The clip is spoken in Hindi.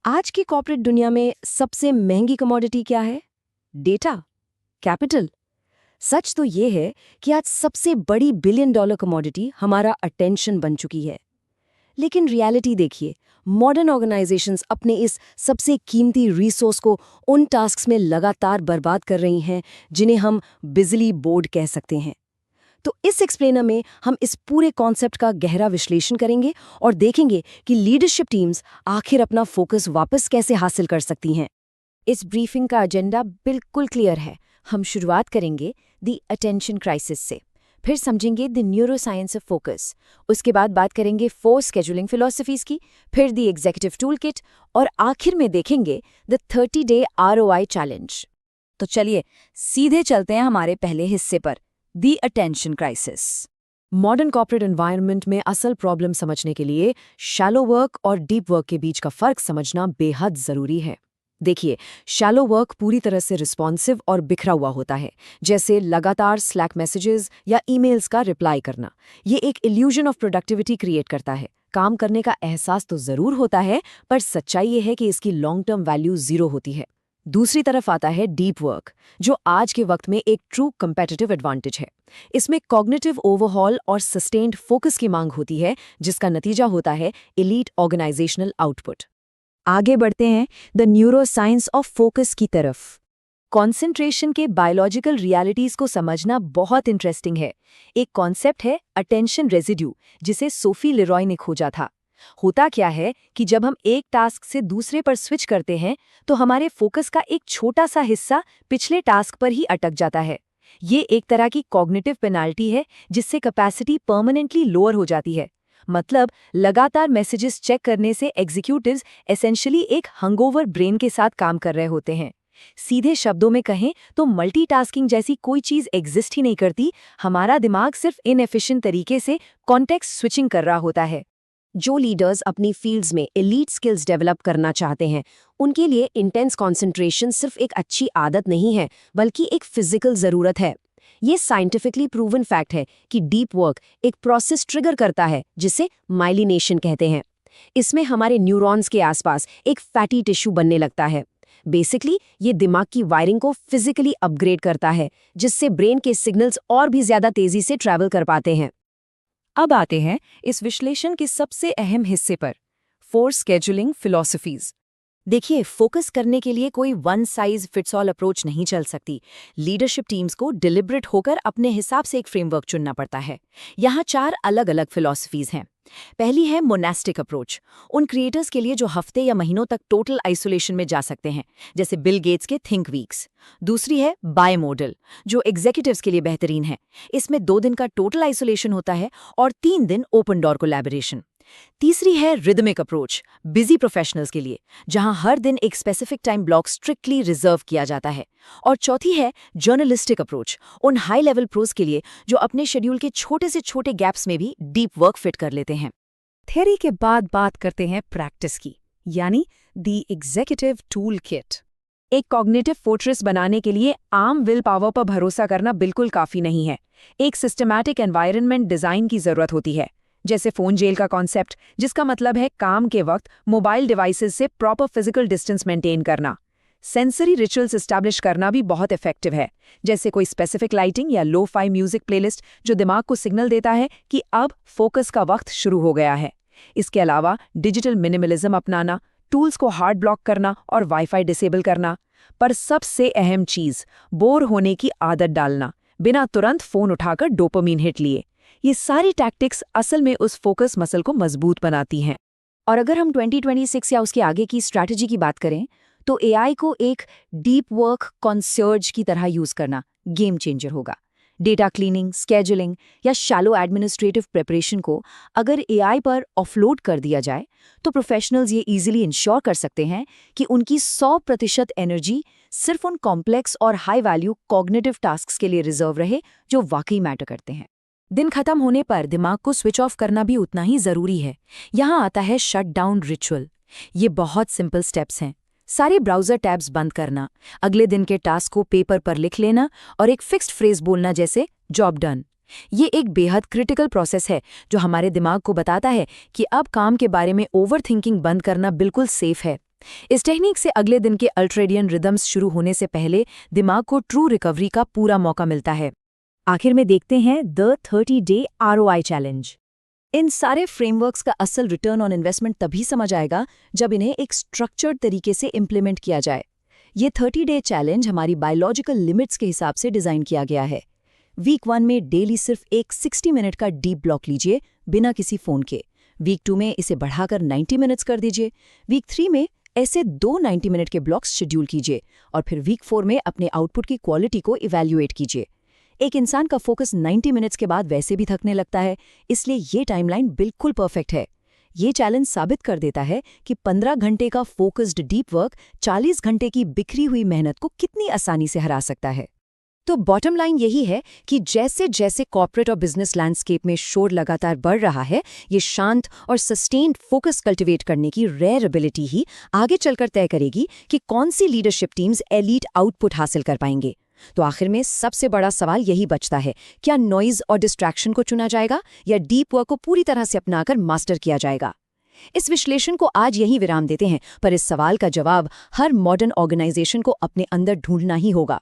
आज की कॉर्पोरेट दुनिया में सबसे महंगी कमोडिटी क्या है? डेटा? कैपिटल? सच तो ये है कि आज सबसे बड़ी बिलियन डॉलर कमोडिटी हमारा अटेंशन बन चुकी है। लेकिन रियलिटी देखिए, मॉडर्न ऑर्गेनाइजेशंस अपने इस सबसे कीमती रिसोर्स को उन टास्क्स में लगातार बर्बाद कर रही हैं जिन्हें हम बिजली बोर्ड कह सकते हैं। तो इस एक्सप्लेनर में हम इस पूरे कॉन्सेप्ट का गहरा विश्लेषण करेंगे और देखेंगे कि लीडरशिप टीम्स आखिर अपना फोकस वापस कैसे हासिल कर सकती हैं। इस ब्रीफिंग का एजेंडा बिल्कुल क्लियर है। हम शुरुआत करेंगे द अटेंशन क्राइसिस से, फिर समझेंगे the neuro science of focus, उसके बाद बात करेंगे 4 स्केजुलिंग फिलॉसफीज की, फिर द एग्जीक्यूटिव टूल किट और आखिर में देखेंगे द 30-day ROI चैलेंज। तो चलिए सीधे चलते हैं हमारे पहले हिस्से पर, the attention crisis. Modern corporate environment में असल प्रॉब्लम समझने के लिए शैलो वर्क और डीप वर्क के बीच का फर्क समझना बेहद जरूरी है। देखिए, शैलो वर्क पूरी तरह से रिस्पॉन्सिव और बिखरा हुआ होता है, जैसे लगातार स्लैक मैसेजेस या ईमेल्स का रिप्लाई करना। ये एक इल्यूजन ऑफ प्रोडक्टिविटी क्रिएट करता है। काम करने का एहसास तो जरूर होता है, पर सच्चाई ये है कि इसकी लॉन्ग टर्म वैल्यू जीरो होती है। दूसरी तरफ आता है डीप वर्क, जो आज के वक्त में एक ट्रू कंपेटिटिव एडवांटेज है। इसमें कॉग्निटिव ओवरहॉल और सस्टेन्ड फोकस की मांग होती है, जिसका नतीजा होता है एलीट ऑर्गेनाइजेशनल आउटपुट। आगे बढ़ते हैं the neuro science of focus की तरफ। कॉन्सेंट्रेशन के बायोलॉजिकल रियलिटीज को समझना बहुत इंटरेस्टिंग है। एक कॉन्सेप्ट है अटेंशन रेजिड्यू, जिसे सोफी लेरॉय ने खोजा था। होता क्या है कि जब हम एक टास्क से दूसरे पर स्विच करते हैं तो हमारे फोकस का एक छोटा सा हिस्सा पिछले टास्क पर ही अटक जाता है। ये एक तरह की कॉग्निटिव पेनाल्टी है, जिससे कैपेसिटी परमानेंटली लोअर हो जाती है। मतलब लगातार मैसेजेस चेक करने से एग्जीक्यूटिव्स एसेंशियली एक हंगओवर ब्रेन के साथ काम कर रहे होते हैं। सीधे शब्दों में कहें तो मल्टीटास्किंग जैसी कोई चीज एग्जिस्ट ही नहीं करती। हमारा दिमाग सिर्फ इनएफिशिएंट तरीके से कॉन्टेक्स्ट स्विचिंग कर रहा होता है। जो लीडर्स अपनी फील्ड्स में एलीट स्किल्स डेवलप करना चाहते हैं, उनके लिए इंटेंस कंसंट्रेशन सिर्फ एक अच्छी आदत नहीं है, बल्कि एक फिजिकल ज़रूरत है। ये साइंटिफिकली प्रूवन फैक्ट है कि डीप वर्क एक प्रोसेस ट्रिगर करता है जिसे माइलिनेशन कहते हैं। इसमें हमारे न्यूरॉन्स के आसपास एक फैटी टिश्यू बनने लगता है। बेसिकली ये दिमाग की वायरिंग को फिजिकली अपग्रेड करता है, जिससे ब्रेन के सिग्नल्स और भी ज़्यादा तेज़ी से ट्रैवल कर पाते हैं। अब आते हैं इस विश्लेषण के सबसे अहम हिस्से पर, 4 स्केजुलिंग फिलॉसफीज। देखिए, फोकस करने के लिए कोई one size fits all approach नहीं चल सकती। लीडरशिप टीम्स को डिलिब्रेट होकर अपने हिसाब से एक फ्रेमवर्क चुनना पड़ता है। यहाँ 4 अलग अलग फिलॉसफीज हैं। पहली है मोनास्टिक अप्रोच, उन क्रिएटर्स के लिए जो हफ्ते या महीनों तक टोटल आइसोलेशन में जा सकते हैं, जैसे बिल गेट्स के थिंक वीक्स। दूसरी है बाय मॉडल, जो एग्जीक्यूटिव्स के लिए बेहतरीन है। इसमें 2 दिन का टोटल आइसोलेशन होता है और 3 दिन ओपन डोर कोलैबोरेशन। तीसरी है रिदमिक अप्रोच, बिजी प्रोफेशनल्स के लिए, जहां हर दिन एक specific time block strictly reserve किया जाता है। और चौथी है जर्नलिस्टिक अप्रोच, उन हाई लेवल प्रोज के लिए जो अपने शेड्यूल के छोटे से छोटे गैप्स में भी डीप वर्क फिट कर लेते हैं। थ्योरी के बाद बात करते हैं प्रैक्टिस की, यानी द एग्जीक्यूटिव टूल किट। एक कॉग्निटिव फोर्ट्रेस बनाने के लिए आम विल पावर पर भरोसा करना बिल्कुल काफी नहीं है। एक सिस्टमैटिक एनवायरनमेंट डिजाइन की जरूरत होती है, जैसे फोन जेल का कॉन्सेप्ट, जिसका मतलब है काम के वक्त मोबाइल डिवाइसेस से प्रॉपर फिजिकल डिस्टेंस मेंटेन करना। सेंसरी रिचुअल्स एस्टैब्लिश करना भी बहुत इफेक्टिव है, जैसे कोई स्पेसिफिक लाइटिंग या लो फाई म्यूजिक प्लेलिस्ट जो दिमाग को सिग्नल देता है कि अब फोकस का वक्त शुरू हो गया है। इसके अलावा डिजिटल मिनिमलिज्म अपनाना, टूल्स को हार्ड ब्लॉक करना और वाईफाई डिसेबल करना। पर सबसे अहम चीज, बोर होने की आदत डालना, बिना तुरंत फोन उठाकर डोपामीन हिट लिए। ये सारी टैक्टिक्स असल में उस फोकस मसल को मजबूत बनाती हैं। और अगर हम 2026 या उसके आगे की स्ट्रैटेजी की बात करें, तो एआई को एक डीप वर्क कॉन्सर्ज की तरह यूज करना गेम चेंजर होगा। डेटा क्लीनिंग, स्केजुलिंग या शैलो एडमिनिस्ट्रेटिव प्रिपरेशन को अगर एआई पर ऑफलोड कर दिया जाए, तो प्रोफेशनल्स ये इजीली इंश्योर कर सकते हैं कि उनकी 100% एनर्जी सिर्फ उन कॉम्प्लेक्स और हाई वैल्यू कॉग्निटिव टास्क्स के लिए रिजर्व रहे जो वाकई मैटर करते हैं। दिन खत्म होने पर दिमाग को स्विच ऑफ करना भी उतना ही जरूरी है। यहाँ आता है शट डाउन रिचुअल। ये बहुत सिंपल स्टेप्स हैं। सारे ब्राउजर टैब्स बंद करना, अगले दिन के टास्क को पेपर पर लिख लेना और एक फिक्स्ड फ्रेज बोलना, जैसे जॉब डन। ये एक बेहद क्रिटिकल प्रोसेस है जो हमारे दिमाग को बताता है कि अब काम के बारे में ओवर थिंकिंग बंद करना बिल्कुल सेफ है। इस टेक्निक से अगले दिन के अल्ट्रेडियन रिदम्स शुरू होने से पहले दिमाग को ट्रू रिकवरी का पूरा मौका मिलता है। आखिर में देखते हैं द 30-day ROI चैलेंज। इन सारे फ्रेमवर्क्स का असल रिटर्न ऑन इन्वेस्टमेंट तभी समझ आएगा जब इन्हें एक स्ट्रक्चर्ड तरीके से इम्प्लीमेंट किया जाए। ये 30-day चैलेंज हमारी बायोलॉजिकल लिमिट्स के हिसाब से डिज़ाइन किया गया है। वीक 1 में डेली सिर्फ एक 60 मिनट का डीप ब्लॉक लीजिए बिना किसी फ़ोन के। वीक 2 में इसे बढ़ाकर 90 मिनट्स कर दीजिए। वीक 3 में ऐसे 2 90 मिनट के ब्लॉक्स शेड्यूल कीजिए और फिर वीक 4 में अपने आउटपुट की क्वालिटी को इवैल्यूएट कीजिए। एक इंसान का फोकस 90 मिनट्स के बाद वैसे भी थकने लगता है, इसलिए ये टाइमलाइन बिल्कुल परफेक्ट है। ये चैलेंज साबित कर देता है कि 15 घंटे का फोकस्ड डीप वर्क 40 घंटे की बिखरी हुई मेहनत को कितनी आसानी से हरा सकता है। तो बॉटम लाइन यही है कि जैसे जैसे कॉर्पोरेट और बिजनेस लैंडस्केप में शोर लगातार बढ़ रहा है, ये शांत और सस्टेन्ड फोकस कल्टिवेट करने की रेयर एबिलिटी ही आगे चलकर तय करेगी कि कौन सी लीडरशिप टीम्स एलीट आउटपुट हासिल कर पाएंगे। तो आखिर में सबसे बड़ा सवाल यही बचता है, क्या नॉइज और डिस्ट्रैक्शन को चुना जाएगा या डीप वर्क को पूरी तरह से अपनाकर मास्टर किया जाएगा? इस विश्लेषण को आज यही विराम देते हैं, पर इस सवाल का जवाब हर मॉडर्न ऑर्गेनाइजेशन को अपने अंदर ढूंढना ही होगा।